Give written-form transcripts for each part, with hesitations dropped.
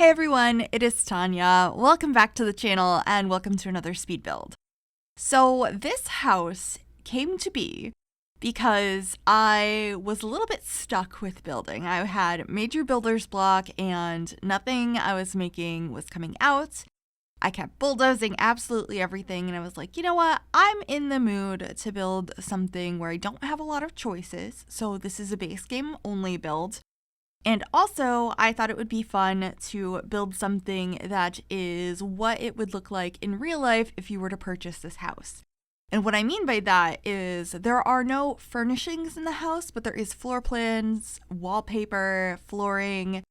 Hey everyone, it is Tanya. Welcome back to the channel and welcome to another speed build. So this house came to be because I was a little bit stuck with building. I had major builder's block and nothing I was making was coming out. I kept bulldozing absolutely everything and I was like, you know what? I'm in the mood to build something where I don't have a lot of choices. So this is a base game only build. And also, I thought it would be fun to build something that is what it would look like in real life if you were to purchase this house. And what I mean by that is there are no furnishings in the house, but there is floor plans, wallpaper, flooring,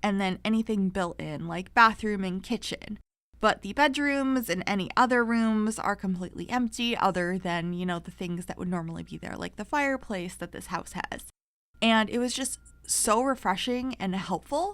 and then anything built in, like bathroom and kitchen. But the bedrooms and any other rooms are completely empty other than, the things that would normally be there, like the fireplace that this house has. And it was just so refreshing and helpful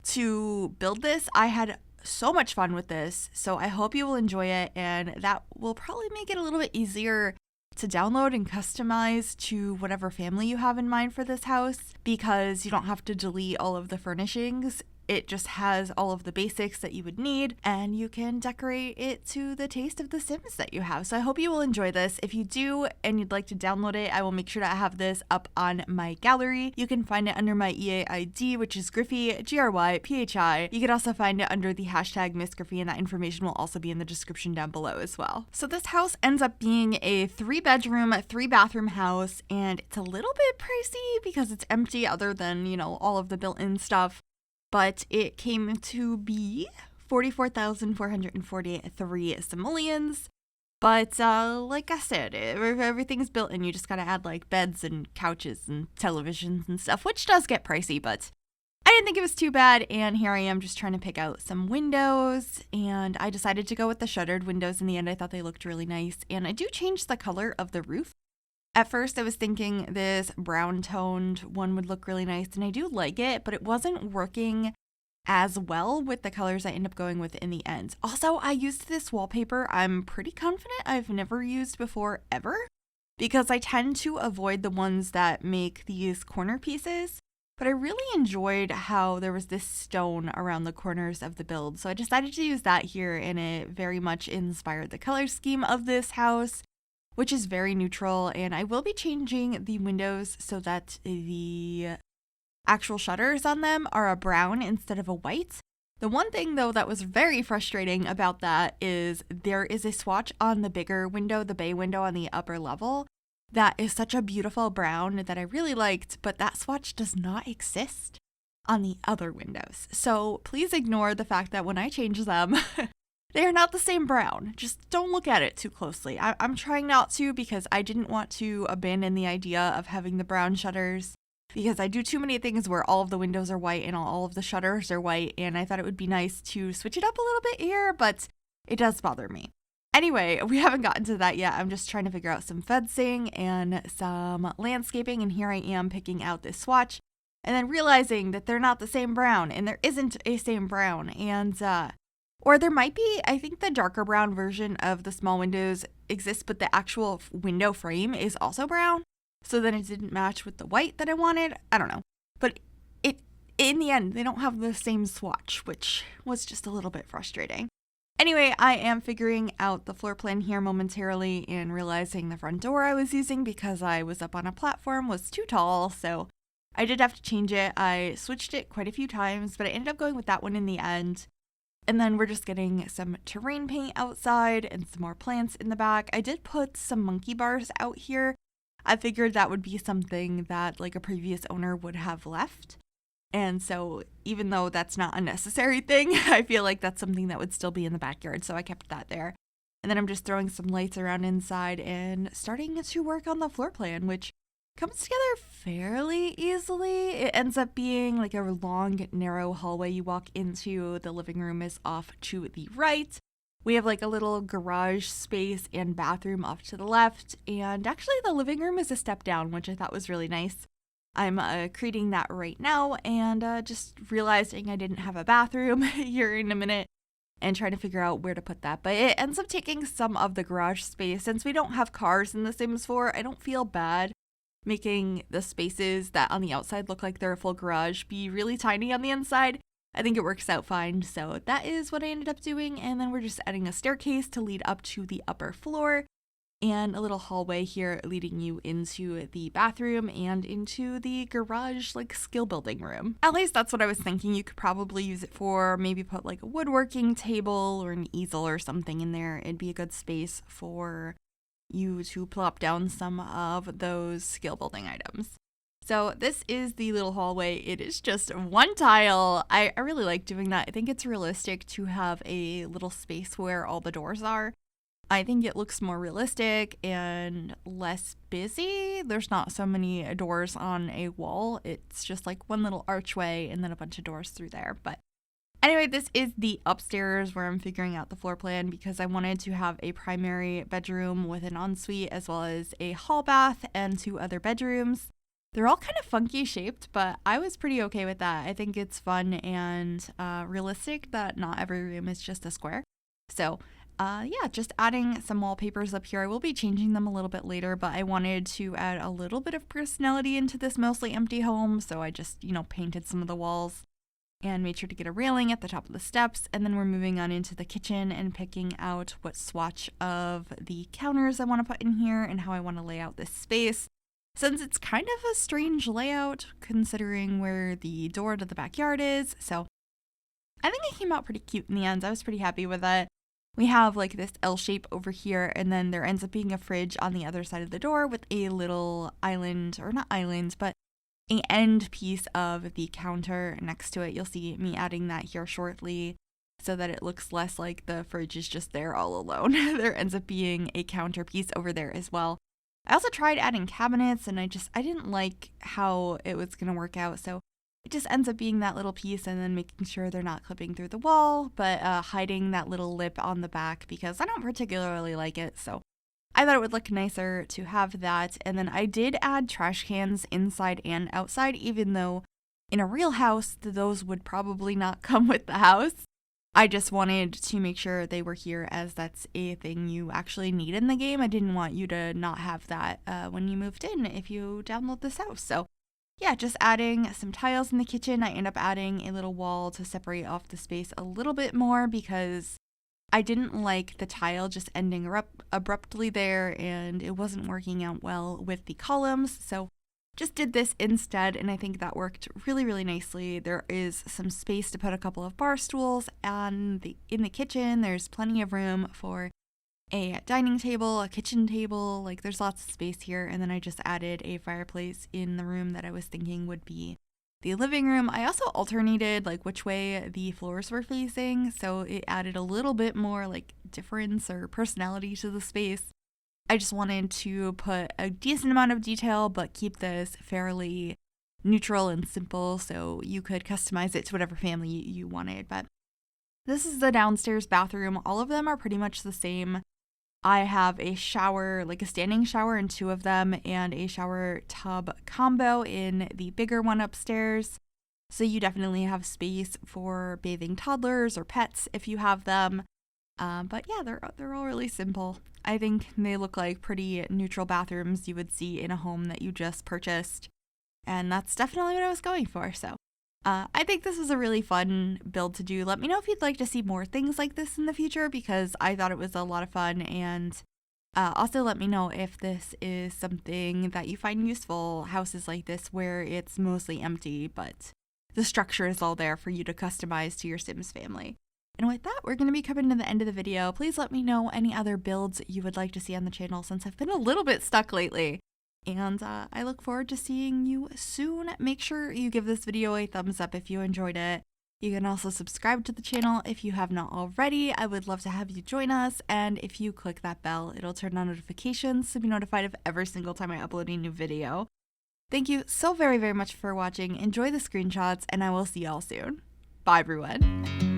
to build this. I had so much fun with this, so I hope you will enjoy it, and that will probably make it a little bit easier to download and customize to whatever family you have in mind for this house, because you don't have to delete all of the furnishings. It just has all of the basics that you would need, and you can decorate it to the taste of the Sims that you have. So I hope you will enjoy this. If you do and you'd like to download it, I will make sure to have this up on my gallery. You can find it under my EA ID, which is Gryphi, Gryphi. You can also find it under the hashtag MissGryphi, and that information will also be in the description down below as well. So this house ends up being a 3-bedroom, 3-bathroom house, and it's a little bit pricey because it's empty other than, all of the built-in stuff. But it came to be 44,443 simoleons. But like I said, everything's built in. You just gotta add like beds and couches and televisions and stuff, which does get pricey, but I didn't think it was too bad. And here I am just trying to pick out some windows, and I decided to go with the shuttered windows in the end. I thought they looked really nice, and I do change the color of the roof. At first, I was thinking this brown-toned one would look really nice, and I do like it, but it wasn't working as well with the colors I end up going with in the end. Also, I used this wallpaper I'm pretty confident I've never used before ever, because I tend to avoid the ones that make these corner pieces, but I really enjoyed how there was this stone around the corners of the build, so I decided to use that here, and it very much inspired the color scheme of this house, which is very neutral, and I will be changing the windows so that the actual shutters on them are a brown instead of a white. The one thing, though, that was very frustrating about that is there is a swatch on the bigger window, the bay window on the upper level, that is such a beautiful brown that I really liked, but that swatch does not exist on the other windows. So please ignore the fact that when I change them, they are not the same brown. Just don't look at it too closely. I'm trying not to, because I didn't want to abandon the idea of having the brown shutters, because I do too many things where all of the windows are white and all of the shutters are white, and I thought it would be nice to switch it up a little bit here, but it does bother me. Anyway, we haven't gotten to that yet. I'm just trying to figure out some fencing and some landscaping, and here I am picking out this swatch, and then realizing that they're not the same brown, and there isn't a same brown, and or there might be. I think the darker brown version of the small windows exists, but the actual window frame is also brown. So then it didn't match with the white that I wanted. I don't know. But in the end, they don't have the same swatch, which was just a little bit frustrating. Anyway, I am figuring out the floor plan here momentarily and realizing the front door I was using, because I was up on a platform, was too tall. So I did have to change it. I switched it quite a few times, but I ended up going with that one in the end. And then we're just getting some terrain paint outside and some more plants in the back. I did put some monkey bars out here. I figured that would be something that like a previous owner would have left. And so even though that's not a necessary thing, I feel like that's something that would still be in the backyard. So I kept that there. And then I'm just throwing some lights around inside and starting to work on the floor plan, which comes together fairly easily. It ends up being like a long, narrow hallway you walk into. The living room is off to the right. We have like a little garage space and bathroom off to the left. And actually the living room is a step down, which I thought was really nice. I'm creating that right now and just realizing I didn't have a bathroom here in a minute and trying to figure out where to put that. But it ends up taking some of the garage space. Since we don't have cars in The Sims 4, I don't feel bad making the spaces that on the outside look like they're a full garage be really tiny on the inside, I think it works out fine. So that is what I ended up doing. And then we're just adding a staircase to lead up to the upper floor and a little hallway here leading you into the bathroom and into the garage like skill building room. At least that's what I was thinking. You could probably use it for maybe put like a woodworking table or an easel or something in there. It'd be a good space for you to plop down some of those skill building items. So this is the little hallway. It is just one tile. I really like doing that. I think it's realistic to have a little space where all the doors are. I think it looks more realistic and less busy. There's not so many doors on a wall. It's just like one little archway and then a bunch of doors through there. But anyway, this is the upstairs where I'm figuring out the floor plan because I wanted to have a primary bedroom with an ensuite as well as a hall bath and 2 other bedrooms. They're all kind of funky shaped, but I was pretty okay with that. I think it's fun and realistic that not every room is just a square. So yeah, just adding some wallpapers up here. I will be changing them a little bit later, but I wanted to add a little bit of personality into this mostly empty home. So I just, painted some of the walls and made sure to get a railing at the top of the steps. And then we're moving on into the kitchen and picking out what swatch of the counters I want to put in here and how I want to lay out this space. Since it's kind of a strange layout considering where the door to the backyard is. So I think it came out pretty cute in the end. I was pretty happy with it. We have like this L shape over here, and then there ends up being a fridge on the other side of the door with a little island, or not island, but an end piece of the counter next to it. You'll see me adding that here shortly so that it looks less like the fridge is just there all alone. There ends up being a counter piece over there as well. I also tried adding cabinets, and I didn't like how it was going to work out, so it just ends up being that little piece and then making sure they're not clipping through the wall, but hiding that little lip on the back because I don't particularly like it. So I thought it would look nicer to have that. And then I did add trash cans inside and outside, even though in a real house, those would probably not come with the house. I just wanted to make sure they were here as that's a thing you actually need in the game. I didn't want you to not have that when you moved in if you download this house. So yeah, just adding some tiles in the kitchen. I end up adding a little wall to separate off the space a little bit more because I didn't like the tile just ending abruptly there and it wasn't working out well with the columns. So just did this instead, and I think that worked really, really nicely. There is some space to put a couple of bar stools and in the kitchen. There's plenty of room for a dining table, a kitchen table, like there's lots of space here. And then I just added a fireplace in the room that I was thinking would be the living room. I also alternated like which way the floors were facing, so it added a little bit more like difference or personality to the space. I just wanted to put a decent amount of detail but keep this fairly neutral and simple so you could customize it to whatever family you wanted. But this is the downstairs bathroom. All of them are pretty much the same. I have a shower, like a standing shower in 2 of them, and a shower tub combo in the bigger one upstairs. So you definitely have space for bathing toddlers or pets if you have them. But yeah, they're all really simple. I think they look like pretty neutral bathrooms you would see in a home that you just purchased. And that's definitely what I was going for. So I think this was a really fun build to do. Let me know if you'd like to see more things like this in the future because I thought it was a lot of fun. And also let me know if this is something that you find useful, houses like this where it's mostly empty, but the structure is all there for you to customize to your Sims family. And with that, we're going to be coming to the end of the video. Please let me know any other builds you would like to see on the channel since I've been a little bit stuck lately. And I look forward to seeing you soon. Make sure you give this video a thumbs up if you enjoyed it. You can also subscribe to the channel if you have not already. I would love to have you join us. And if you click that bell, it'll turn on notifications to be notified of every single time I upload a new video. Thank you so very, very much for watching. Enjoy the screenshots, and I will see y'all soon. Bye, everyone.